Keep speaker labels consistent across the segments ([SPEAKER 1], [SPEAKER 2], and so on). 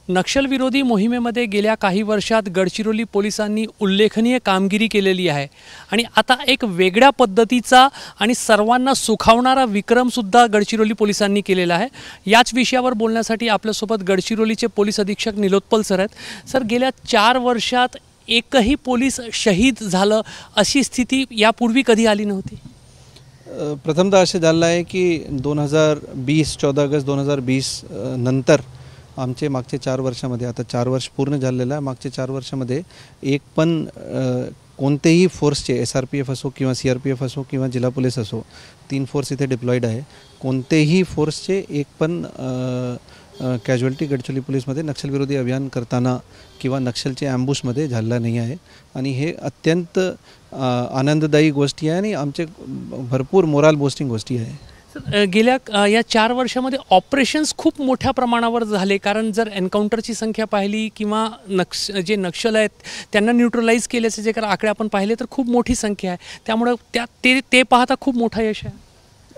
[SPEAKER 1] नक्षलविरोधी मोहिमेमध्ये गेल्या काही वर्षात गडचिरोली पोलिसांनी उल्लेखनीय कामगिरी केलेली आहे आणि आता एक वेगळ्या पद्धतीचा आणि सर्वांना सुखावणारा विक्रमसुद्धा गडचिरोली पोलिसांनी केलेला आहे। याच विषयावर बोलण्यासाठी आपल्यासोबत गडचिरोलीचे पोलीस अधीक्षक निलोत्पल सर आहेत। सर, गेल्या 4 वर्षात एकही पोलीस शहीद झालं अशी स्थिती यापूर्वी कधी आली नव्हती।
[SPEAKER 2] प्रथमतः असे झालं आहे की 2020 14 ऑगस्ट 2020 नंतर आमचे मागचे 4 वर्षामध्ये, आता 4 वर्ष पूर्ण झालेलं आहे, मागचे 4 वर्षामध्ये एक पण कोणतेही फोर्सचे SRPF असो किंवा CRPF असो किंवा जिल्हा पोलीस असो, 3 फोर्स इथे डिप्लॉईड आहे, कोणतेही फोर्सचे एक पण कॅज्युअल्टी गडचिरोली पोलीसमध्ये नक्षलविरोधी अभियान करताना किंवा नक्षलचे ॲम्बुशमध्ये झालेला नाही आहे आणि हे अत्यंत आनंददायी गोष्टी आहे आणि आमचे भरपूर मोराल बूस्टिंग गोष्टी आहे।
[SPEAKER 1] गेल्या या 4 वर्षामध्ये ऑपरेशन्स खूप मोठ्या प्रमाणावर झाले, कारण जर एन्काउंटरची संख्या पाहिली किंवा जे नक्षल आहेत त्यांना न्यूट्रलाइज केल्याचे जे आकडे आपण पाहिले तर खूप मोठी संख्या आहे, त्यामुळे ते पाहता खूप मोठा यश आहे।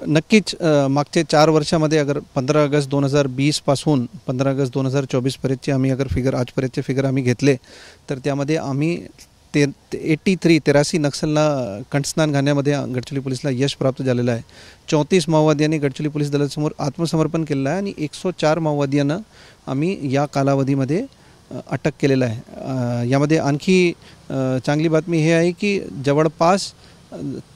[SPEAKER 2] नक्कीच मागचे 4 वर्षामध्ये अगर 15 ऑगस्ट 2020 पासून 15 ऑगस्ट 2024 पर्यंतचे आम्ही अगर फिगर आजपर्यंतचे फिगर आम्ही घेतले तर त्यामध्ये आम्ही 83 नक्षलला कंठस्नान घालण्यामध्ये गडचिरोली पोलीसला यश प्राप्त झालेलं आहे। 34 माओवाद्यांनी गडचिरोली पोलीस दलासमोर आत्मसमर्पण केलेलं आहे आणि 104 माओवाद्यांना आम्ही या कालावधीमध्ये अटक केलेलं आहे। यामध्ये आणखी चांगली बातमी हे आहे की जवळपास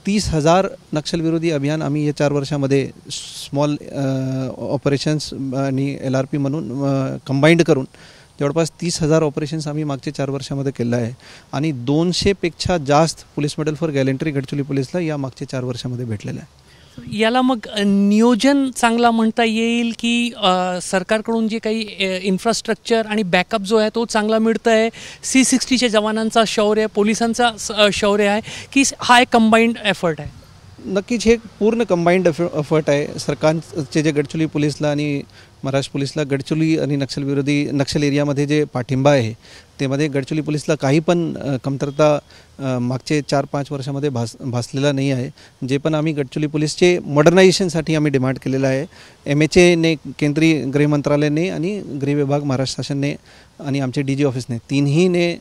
[SPEAKER 2] 30,000 नक्षलविरोधी अभियान आम्ही या 4 वर्षामध्ये स्मॉल ऑपरेशन्स आणि LRP म्हणून कंबाईंड करून जवळपास 30,000 ऑपरेशन्स आम्ही मागच्या 4 वर्षामध्ये केलं आहे आणि 200पेक्षा जास्त police medal for gallantry Gadchiroli पोलीसला या मागच्या 4 वर्षामध्ये भेटलेलं आहे।
[SPEAKER 1] याला मग नियोजन चांगला म्हणता येईल की सरकारकडून जे काही इन्फ्रास्ट्रक्चर आणि बॅकअप जो आहे तो चांगला मिळतं आहे, C60च्या जवानांचा शौर्य, पोलिसांचा शौर्य आहे की हा एक कंबाईंड एफर्ट आहे?
[SPEAKER 2] नक्कीच हे पूर्ण कंबाईंड एफर्ट आहे सरकारचे, जे गडचिरोली पोलीसला आणि महाराष्ट्र पोलीसला गडचिरोली आणि नक्षल एरियामध्ये जे पाठिंबा आहे त्यामध्ये गडचिरोली पोलीसला काही पण कमतरता मागचे 4-5 वर्षामध्ये भासलेला नाही आहे। जे पण आम्ही गडचिरोली पोलीसचे मॉडर्नायझेशनसाठी आम्ही डिमांड केलेलं आहे, MHAने, केंद्रीय गृह मंत्रालयाने आणि गृह विभाग महाराष्ट्र शासनाने आणि आमचे DG ऑफिसने तिन्हीने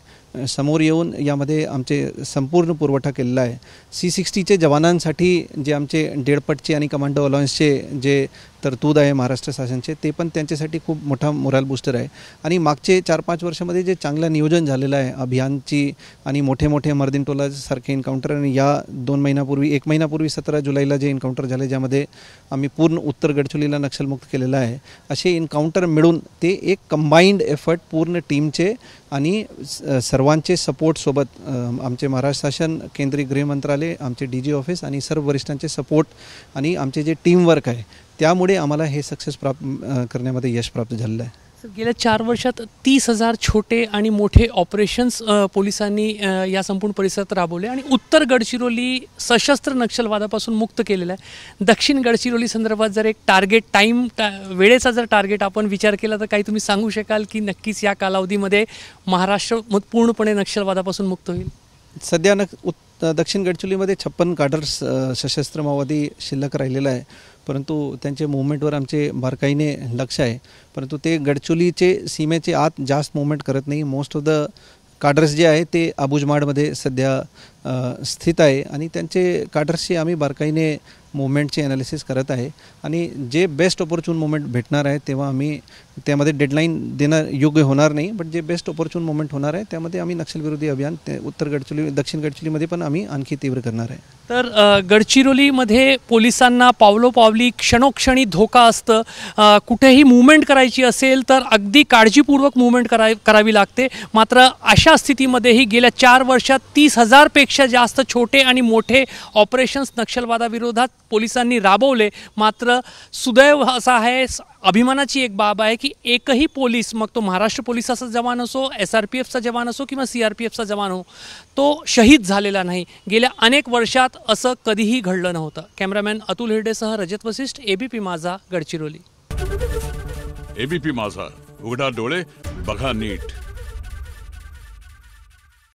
[SPEAKER 2] समोर येऊन यामध्ये आमचे संपूर्ण पुरवठा केलेला आहे। C60चे जवानांसाठी जे आमचे डेडपटचे आणि कमांडो अलायन्सचे जे तरतूद आहे महाराष्ट्र शासनाचे, ते पण त्यांच्यासाठी खूप मोठा मोराल बूस्टर आहे आणि मागचे 4-5 वर्षामध्ये जे चांगलं नियोजन झालेलं आहे अभियानची आणि मोठे मर्दिनटोलासारखे एन्काउंटर आणि या 1 महिन्यापूर्वी 17 जुलैला जे एन्काउंटर झाले ज्यामध्ये आम्ही पूर्ण उत्तर गडचिरोलीला नक्षलमुक्त केलेलं आहे, असे एन्काउंटर मिळून ते एक कंबाईंड एफर्ट पूर्ण टीमचे आणि सर्वांचे सपोर्टसोबत आमचे महाराष्ट्र शासन, केंद्रीय गृह मंत्रालय, आमचे DG ऑफिस आणि सर्व वरिष्ठांचे सपोर्ट आणि आमचे जे टीमवर्क आहे त्यामुळे आम्हाला हे सक्सेस करण्यामध्ये यश प्राप्त झालेलं आहे।
[SPEAKER 1] गेल्या 4 वर्षात 30,000 छोटे आणि मोठे ऑपरेशन्स पोलिसांनी या संपूर्ण परिसरात राबवले आणि उत्तर गडचिरोली सशस्त्र नक्षलवादापासून मुक्त केलेलं आहे। दक्षिण गडचिरोली संदर्भात जर एक टार्गेट वेळेचा जर टार्गेट आपण विचार केला तर काही तुम्ही सांगू शकाल की नक्कीच या कालावधीमध्ये महाराष्ट्र पूर्णपणे नक्षलवादापासून मुक्त होईल?
[SPEAKER 2] सध्या दक्षिण गडचिरोलीमध्ये 56 काडर्स सशस्त्र माओवादी शिल्लक राहिलेला आहे, परंतु त्यांचे मूवमेंटवर आमचे बारकाईने लक्ष आहे, परंतु ते गडचिरोलीचे सीमेचे आत जास्त मूवमेंट करत नाही। मोस्ट ऑफ द काडर्स जे आहे ते अबुजमाडमध्ये सध्या स्थित आहे आणि त्यांचे काडर्सचे आम्ही बारकाईने मूवमेंटचे ॲनालिसिस करत आहे आणि जे बेस्ट ऑपॉर्च्युन मूवमेंट भेटणार आहे तेव्हा आम्ही त्यामध्ये डेडलाईन देणं योग्य होणार नाही, बट जे बेस्ट ऑपॉर्च्युन मूवमेंट होणार आहे त्यामध्ये आम्ही नक्षलविरोधी अभियान उत्तर गडचिरोली, दक्षिण गडचिरोलीमध्ये पण आम्ही आणखी तीव्र करणार आहे।
[SPEAKER 1] तर गडचिरोलीमध्ये पोलिसांना पावलोपावली क्षणोक्षणी धोका असतं, कुठेही मूवमेंट करायची असेल तर अगदी काळजीपूर्वक मूवमेंट करावी लागते। मात्र अशा स्थितीमध्येही गेल्या 4 वर्षात 30,000पेक्षा जास्त छोटे आणि मोठे ऑपरेशन्स नक्षलवादाविरोधात पोलिसांनी राबवले। मात्र सुदैव असा आहे, अभिमानाची एक बाब आहे की एकही पोलीस, मग तो महाराष्ट्र पोलिसाचा जवान असो, SRPFचा जवान असो किंवा CRPFचा जवान हो, तो शहीद झालेला नाही। गेल्या अनेक वर्षात असं कधीही घडलं नव्हतं। कॅमेरामॅन अतुल हिरडेसह रजत वशिष्ठ, ABP माझा, गडचिरोली।
[SPEAKER 3] ABP माझा, उघडा डोळे बघा नीट।